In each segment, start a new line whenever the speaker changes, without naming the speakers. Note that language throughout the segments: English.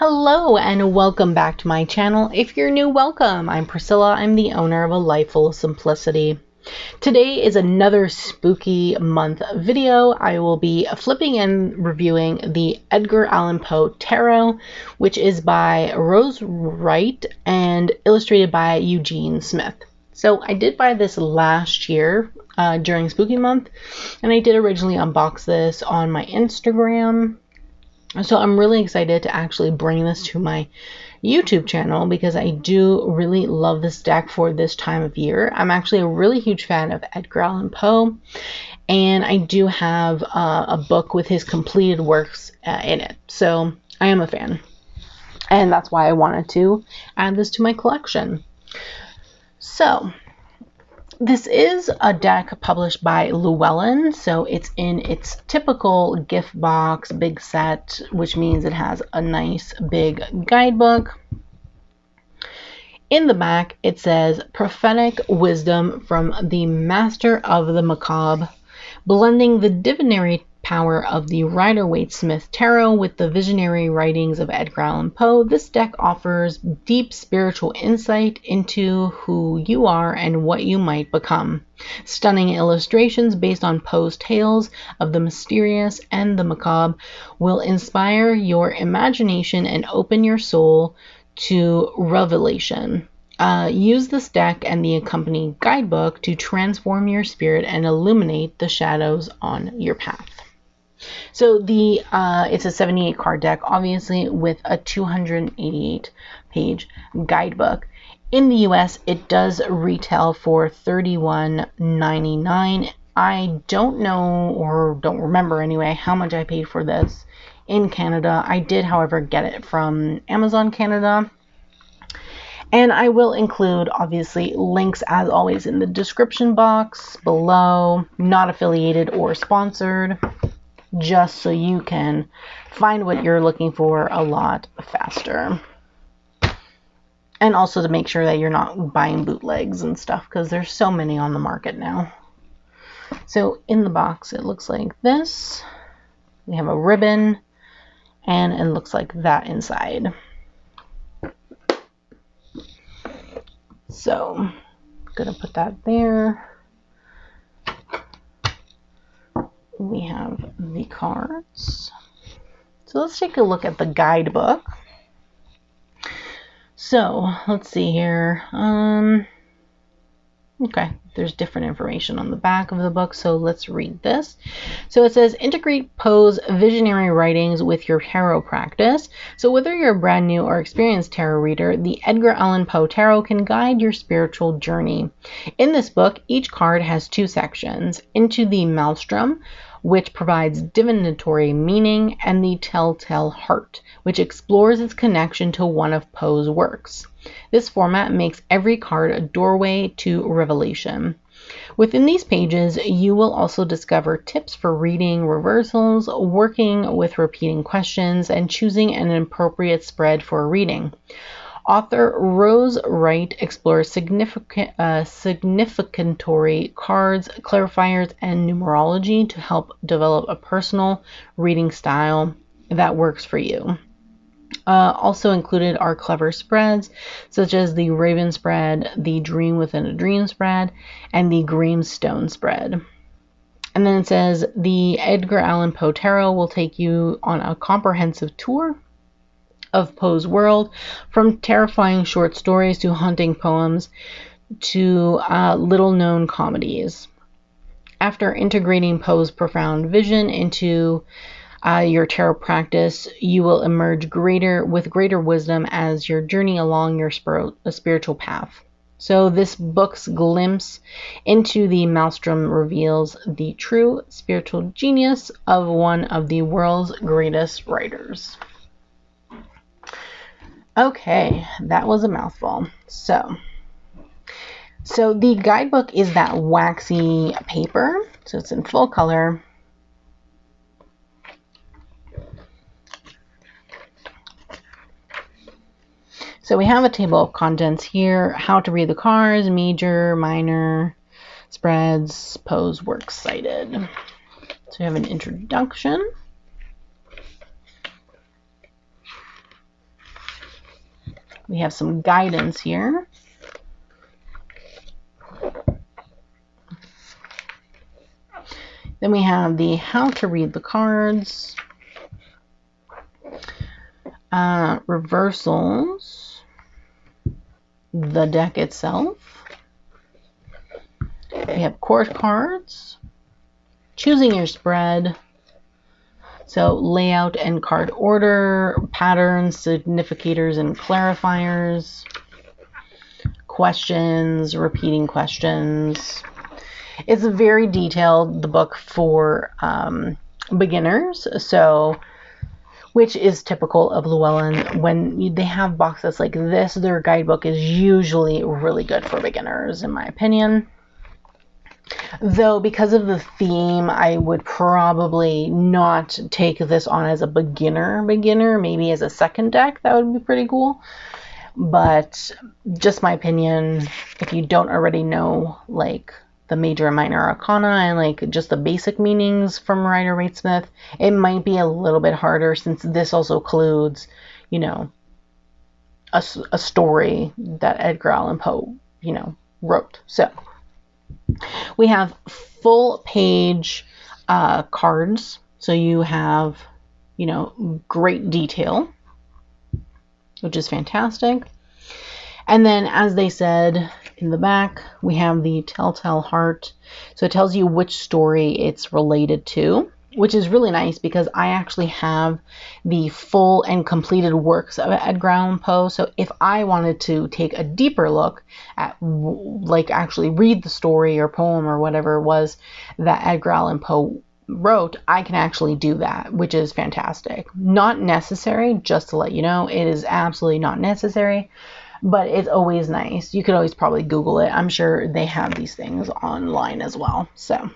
Hello and welcome back to my channel. If you're new, welcome. I'm Priscilla. I'm the owner of A Life Full of Simplicity. Today is another spooky month video. I will be flipping and reviewing the Edgar Allan Poe Tarot, which is by Rose Wright and illustrated by Eugene Smith. So I did buy this last year during Spooky Month, and I did originally unbox this on my Instagram. So I'm really excited to actually bring this to my YouTube channel because I do really love this deck for this time of year. I'm actually a really huge fan of Edgar Allan Poe, and I do have a book with his completed works in it. So I am a fan, and that's why I wanted to add this to my collection. So this is a deck published by Llewellyn, so it's in its typical gift box big set, which means it has a nice big guidebook. In the back, it says Prophetic Wisdom from the Master of the Macabre, blending the divinatory power of the Rider-Waite-Smith Tarot with the visionary writings of Edgar Allan Poe. This deck offers deep spiritual insight into who you are and what you might become. Stunning illustrations based on Poe's tales of the mysterious and the macabre will inspire your imagination and open your soul to revelation. Use this deck and the accompanying guidebook to transform your spirit and illuminate the shadows on your path. So it's a 78 card deck, obviously, with a 288 page guidebook. In the US, it does retail for $31.99. I don't know, or don't remember anyway, how much I paid for this in Canada. I did, however, get it from Amazon Canada. And I will include, obviously, links as always in the description box below, not affiliated or sponsored, just so you can find what you're looking for a lot faster. And also to make sure that you're not buying bootlegs and stuff, because there's so many on the market now. So in the box, it looks like this. We have a ribbon, and it looks like that inside. So I'm gonna put that there. We have the cards. So let's take a look at the guidebook. So let's see here. Okay, there's different information on the back of the book, so let's read this. So it says, integrate Poe's visionary writings with your tarot practice. So whether you're a brand new or experienced tarot reader, the Edgar Allan Poe Tarot can guide your spiritual journey. In this book, each card has two sections: Into the Maelstrom, which provides divinatory meaning, and the Telltale Heart, which explores its connection to one of Poe's works. This format makes every card a doorway to revelation. Within these pages, you will also discover tips for reading reversals, working with repeating questions, and choosing an appropriate spread for a reading. Author Rose Wright explores significatory cards, clarifiers, and numerology to help develop a personal reading style that works for you. Also included are clever spreads, such as the Raven spread, the Dream Within a Dream spread, and the Greenstone spread. And then it says, the Edgar Allan Poe Tarot will take you on a comprehensive tour of Poe's world, from terrifying short stories to haunting poems to little-known comedies. After integrating Poe's profound vision into your tarot practice, you will emerge with greater wisdom as your journey along your spiritual path. So this book's glimpse into the Maelstrom reveals the true spiritual genius of one of the world's greatest writers. Okay, that was a mouthful. So the guidebook is that waxy paper, so it's in full color. So we have a table of contents here: how to read the cards, major, minor, spreads, Poe's works cited. So we have an introduction. We have some guidance here. Then we have the how to read the cards, reversals, the deck itself. We have court cards, choosing your spread, so layout and card order, patterns, significators and clarifiers, questions, repeating questions. It's very detailed, the book for beginners, so which is typical of Llewellyn. When they have boxes like this, their guidebook is usually really good for beginners, in my opinion. Though because of the theme, I would probably not take this on as a beginner, maybe as a second deck. That would be pretty cool. But just my opinion, if you don't already know like the major and minor arcana and like just the basic meanings from Rider-Waite-Smith, it might be a little bit harder, since this also includes, you know, a story that Edgar Allan Poe, you know, wrote. So we have full page cards, so you have, you know, great detail, which is fantastic. And then, as they said in the back, we have the Telltale Heart. So it tells you which story it's related to, which is really nice because I actually have the full and completed works of Edgar Allan Poe. So if I wanted to take a deeper look at, like, actually read the story or poem or whatever it was that Edgar Allan Poe wrote, I can actually do that, which is fantastic. Not necessary, just to let you know, it is absolutely not necessary. But it's always nice. You could always probably Google it. I'm sure they have these things online as well. So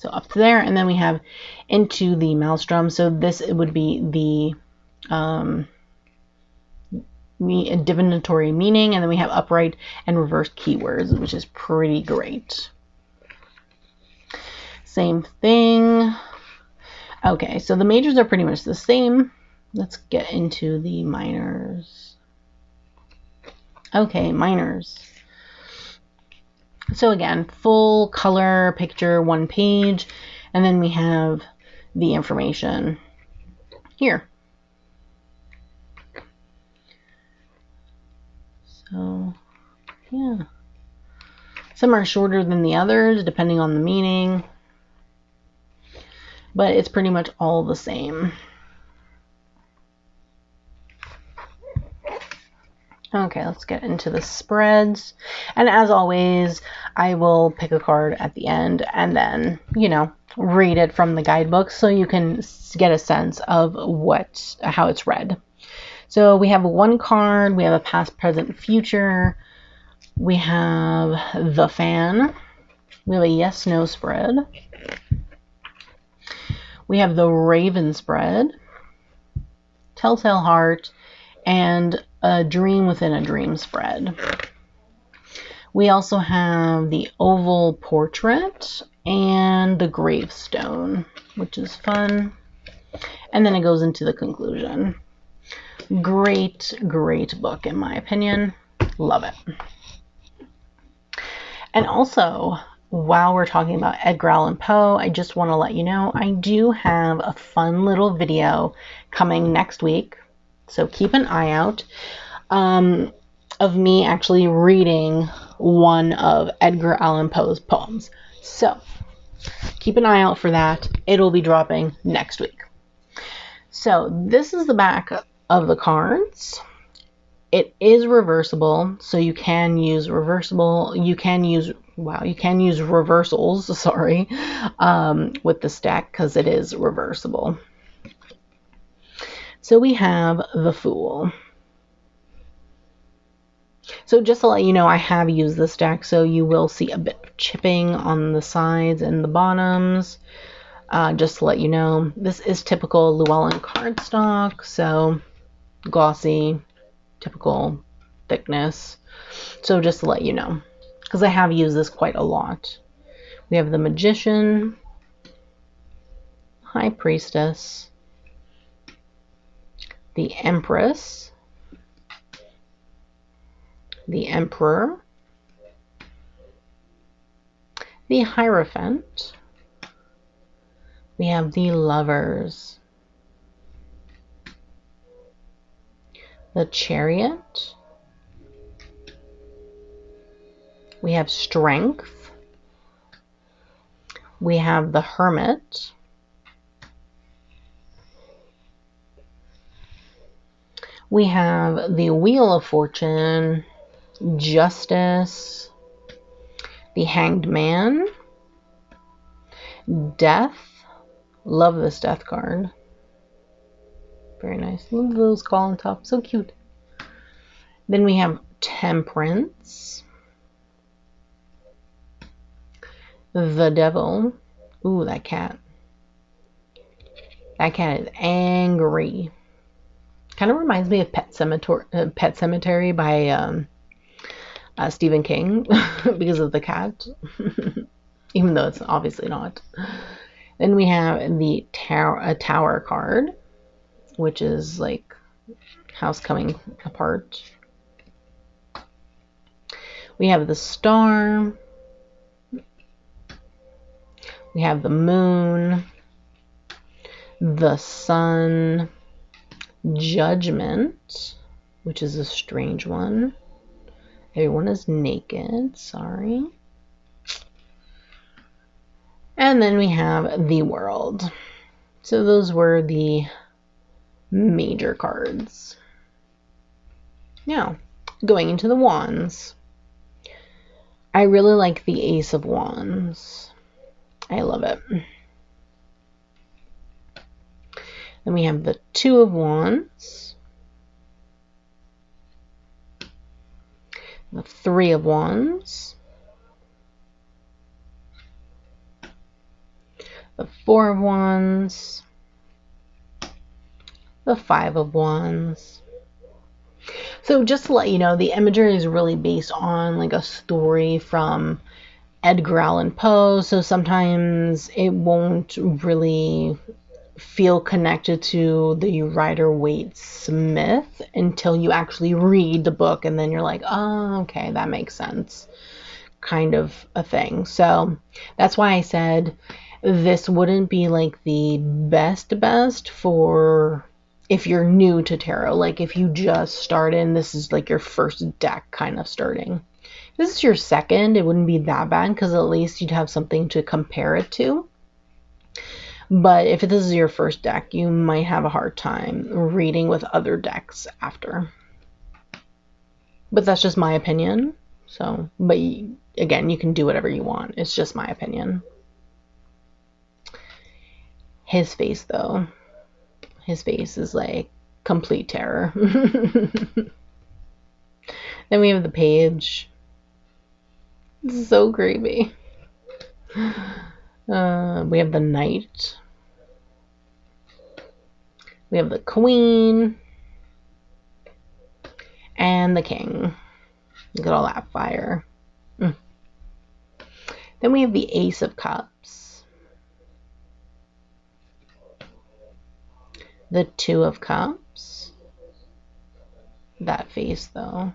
up to there. And then we have Into the Maelstrom. So this would be the divinatory meaning. And then we have upright and reverse keywords, which is pretty great. Same thing. Okay, so the majors are pretty much the same. Let's get into the minors. Okay, minors. So again, full color picture, one page, and then we have the information here. So, yeah. Some are shorter than the others, depending on the meaning, but it's pretty much all the same. Okay, let's get into the spreads. And as always, I will pick a card at the end and then, you know, read it from the guidebook so you can get a sense of how it's read. So we have one card, we have a past, present, future. We have the fan. We have a yes, no spread. We have the Raven spread, Telltale Heart, and a dream within a dream spread. We also have the oval portrait and the gravestone, which is fun. And then it goes into the conclusion. Great, great book in my opinion. Love it. And also, while we're talking about Edgar Allan Poe, I just want to let you know I do have a fun little video coming next week. So keep an eye out of me actually reading one of Edgar Allan Poe's poems. So keep an eye out for that. It'll be dropping next week. So this is the back of the cards. It is reversible, so you can use reversible. You can use reversals, sorry, with this deck because it is reversible. So we have the Fool. So just to let you know, I have used this deck, so you will see a bit of chipping on the sides and the bottoms. Just to let you know, this is typical Llewellyn cardstock, so glossy, typical thickness. So just to let you know, because I have used this quite a lot. We have the Magician, High Priestess, the Empress, the Emperor, the Hierophant, we have the Lovers, the Chariot, we have Strength, we have the Hermit, we have the Wheel of Fortune, Justice, the Hanged Man, Death. Love this Death card. Very nice. Love those skull on top. So cute. Then we have Temperance, the Devil. Ooh, that cat. That cat is angry. Kind of reminds me of Pet Sematary by Stephen King because of the cat, even though it's obviously not. Then we have the Tower card, which is like house coming apart. We have the Star. We have the Moon, the Sun, Judgment, which is a strange one. Everyone is naked, sorry. And then we have the World. So those were the major cards. Now, going into the Wands. I really like the Ace of Wands. I love it. Then we have the Two of Wands, the Three of Wands, the Four of Wands, the Five of Wands. So just to let you know, the imagery is really based on like a story from Edgar Allan Poe, so sometimes it won't really feel connected to the Rider-Waite Smith until you actually read the book, and then you're like, oh, okay, that makes sense, kind of a thing. So that's why I said this wouldn't be like the best for if you're new to tarot. Like if you just started and this is like your first deck kind of starting. If this is your second, it wouldn't be that bad because at least you'd have something to compare it to. But if this is your first deck, you might have a hard time reading with other decks after. But that's just my opinion. So, but again, you can do whatever you want. It's just my opinion. His face, though. His face is like complete terror. Then we have the Page. This is so creepy. We have the Knight. We have the Queen. And the King. Look at all that fire. Then we have the Ace of Cups. The Two of Cups. That face, though.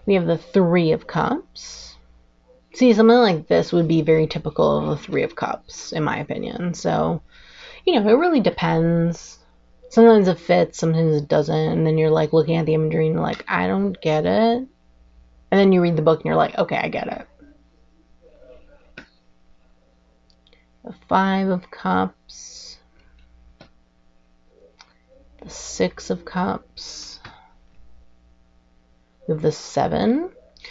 We have the Three of Cups. See, something like this would be very typical of the Three of Cups, in my opinion. So, you know, it really depends. Sometimes it fits, sometimes it doesn't. And then you're like looking at the imagery and you're like, I don't get it. And then you read the book and you're like, okay, I get it. The Five of Cups. The Six of Cups. We have the Seven.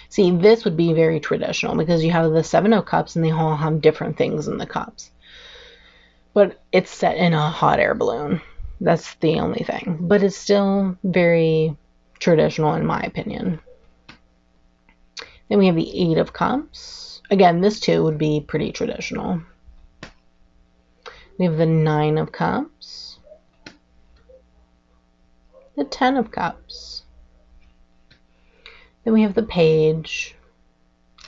See, this would be very traditional because you have the Seven of Cups and they all have different things in the cups. But it's set in a hot air balloon. That's the only thing. But it's still very traditional in my opinion. Then we have the Eight of Cups. Again, this too would be pretty traditional. We have the Nine of Cups. The Ten of Cups. Then we have the Page.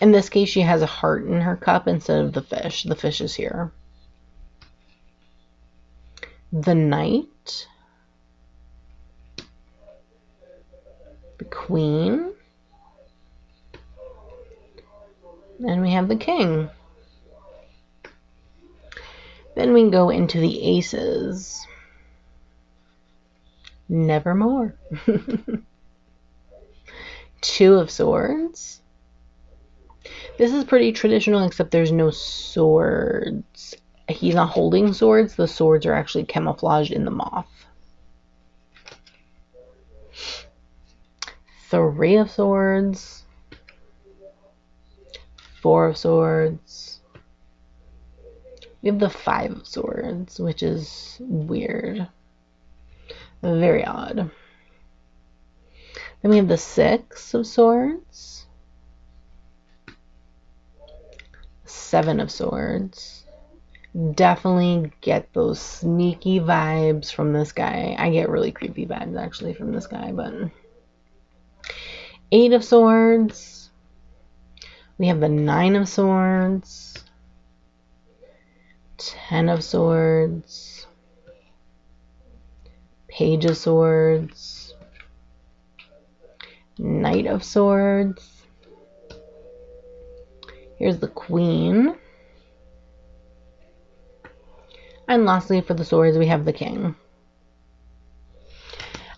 In this case, she has a heart in her cup instead of the fish. The fish is here. The Knight. the queen, and we have the king. Then we go into the aces. Nevermore. Two of swords. This is pretty traditional, except there's no swords. He's not holding swords. The swords are actually camouflaged in the moth. Three of swords. Four of swords. We have the five of swords, which is weird. Very odd. Then we have the six of swords. Seven of swords. Definitely get those sneaky vibes from this guy. I get really creepy vibes actually from this guy, but eight of swords. We have the nine of swords. 10 of swords. Page of swords. Knight of swords. Here's the queen. And lastly, for the swords, we have the king.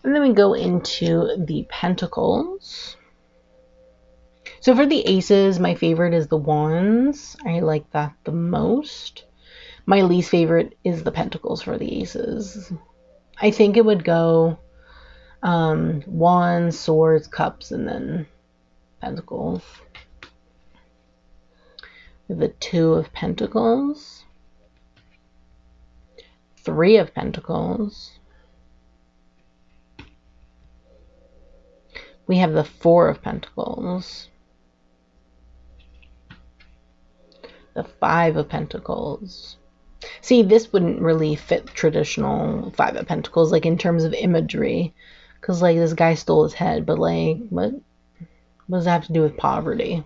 And then we go into the pentacles. So for the aces, my favorite is the wands. I like that the most. My least favorite is the pentacles for the aces. I think it would go wands, swords, cups, and then pentacles. The two of pentacles. Three of pentacles. We have the four of pentacles. The five of pentacles. See, this wouldn't really fit traditional five of pentacles, like in terms of imagery, because like this guy stole his head, but like what does that have to do with poverty?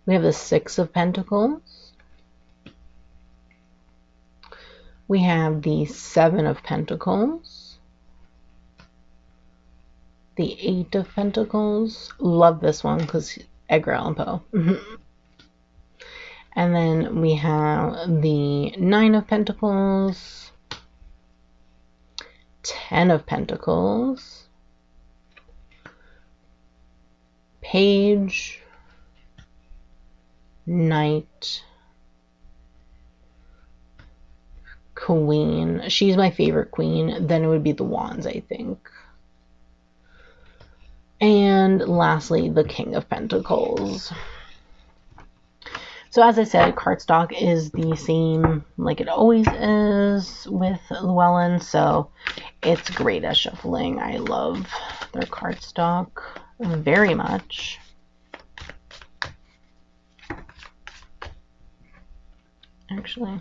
We have the six of pentacles. We have the seven of pentacles. The eight of pentacles. Love this one because Edgar Allan Poe. And then we have the nine of pentacles. 10 of pentacles. Page. Knight. Queen. She's my favorite queen. Then it would be the wands, I think. And lastly, the king of pentacles. So as I said, cardstock is the same like it always is with Llewellyn, so it's great at shuffling. I love their cardstock very much. Actually,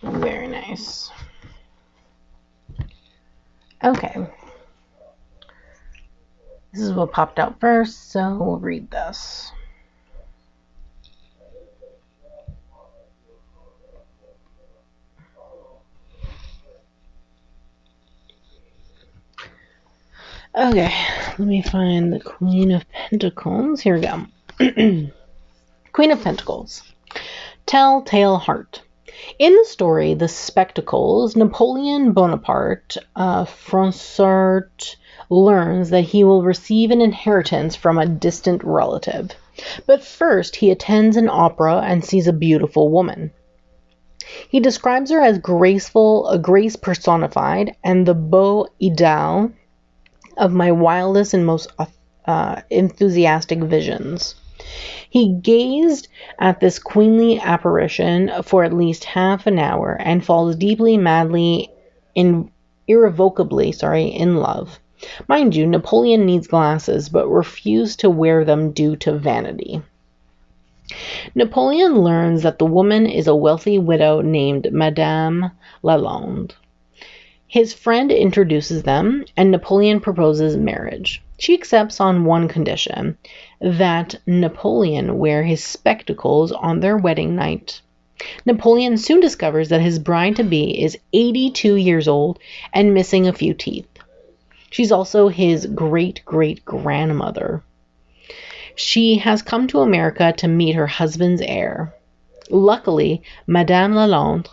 very nice. Okay. This is what popped out first, so we'll read this. Okay, let me find the Queen of Pentacles. Here we go. Queen of Pentacles. Telltale Heart. In the story, The Spectacles, Napoleon Bonaparte, Froissart, learns that he will receive an inheritance from a distant relative. But first, he attends an opera and sees a beautiful woman. He describes her as graceful, a grace personified, and the beau ideal of my wildest and most enthusiastic visions. He gazed at this queenly apparition for at least half an hour and falls deeply, madly, irrevocably in love. Mind you, Napoleon needs glasses, but refused to wear them due to vanity. Napoleon learns that the woman is a wealthy widow named Madame Lalande. His friend introduces them, and Napoleon proposes marriage. She accepts on one condition, that Napoleon wear his spectacles on their wedding night. Napoleon soon discovers that his bride-to-be is 82 years old and missing a few teeth. She's also his great-great-grandmother. She has come to America to meet her husband's heir. Luckily, Madame Lalande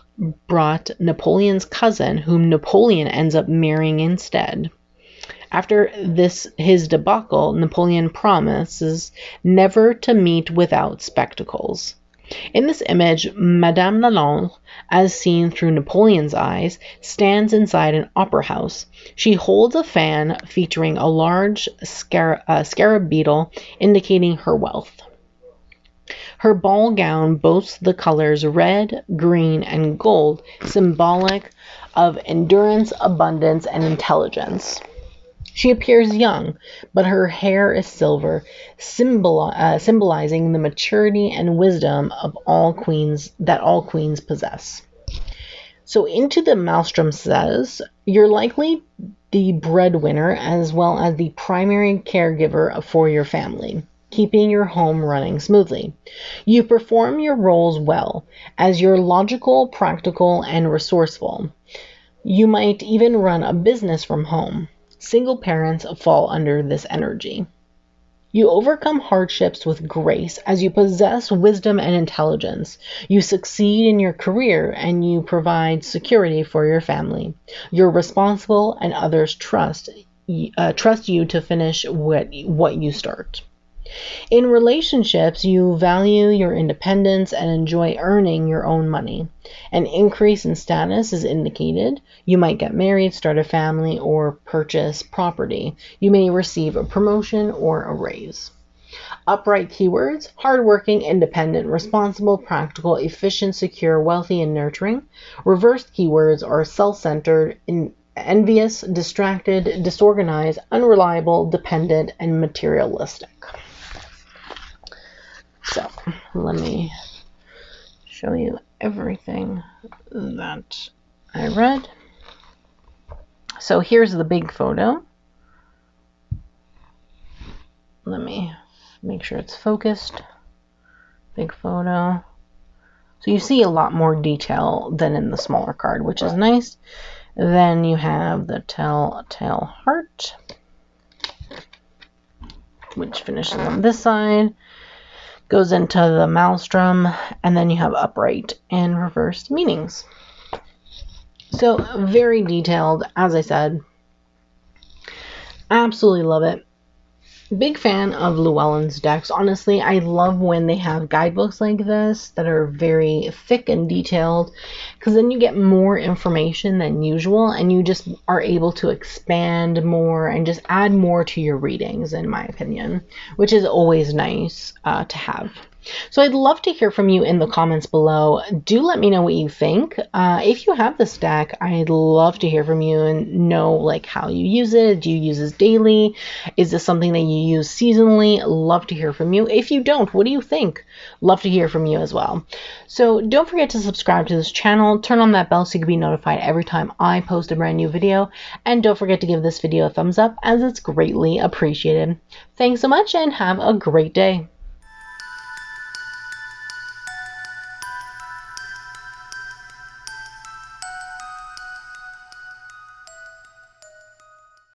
brought Napoleon's cousin, whom Napoleon ends up marrying instead. After his debacle, Napoleon promises never to meet without spectacles. In this image, Madame Lalande, as seen through Napoleon's eyes, stands inside an opera house. She holds a fan featuring a large scarab beetle, indicating her wealth. Her ball gown boasts the colors red, green, and gold, symbolic of endurance, abundance, and intelligence. She appears young, but her hair is silver, symbolizing the maturity and wisdom of all queens possess. So Into the Maelstrom says, you're likely the breadwinner as well as the primary caregiver for your family, keeping your home running smoothly. You perform your roles well, as you're logical, practical, and resourceful. You might even run a business from home. Single parents fall under this energy. You overcome hardships with grace as you possess wisdom and intelligence. You succeed in your career and you provide security for your family. You're responsible and others trust you to finish what you start. In relationships, you value your independence and enjoy earning your own money. An increase in status is indicated. You might get married, start a family, or purchase property. You may receive a promotion or a raise. Upright keywords: hardworking, independent, responsible, practical, efficient, secure, wealthy, and nurturing. Reversed keywords are self-centered, envious, distracted, disorganized, unreliable, dependent, and materialistic. So let me show you everything that I read. So here's the big photo. Let me make sure it's focused. Big photo. So you see a lot more detail than in the smaller card, which is nice. Then you have the telltale heart, which finishes on this side. Goes into the maelstrom, and then you have upright and reversed meanings. So very detailed, as I said. Absolutely love it. Big fan of Llewellyn's decks. Honestly, I love when they have guidebooks like this that are very thick and detailed, because then you get more information than usual and you just are able to expand more and just add more to your readings, in my opinion, which is always nice to have. So I'd love to hear from you in the comments below. Do let me know what you think. If you have this deck, I'd love to hear from you and know like how you use it. Do you use this daily? Is this something that you use seasonally? Love to hear from you. If you don't, what do you think? Love to hear from you as well. So don't forget to subscribe to this channel. Turn on that bell so you can be notified every time I post a brand new video. And don't forget to give this video a thumbs up, as it's greatly appreciated. Thanks so much and have a great day.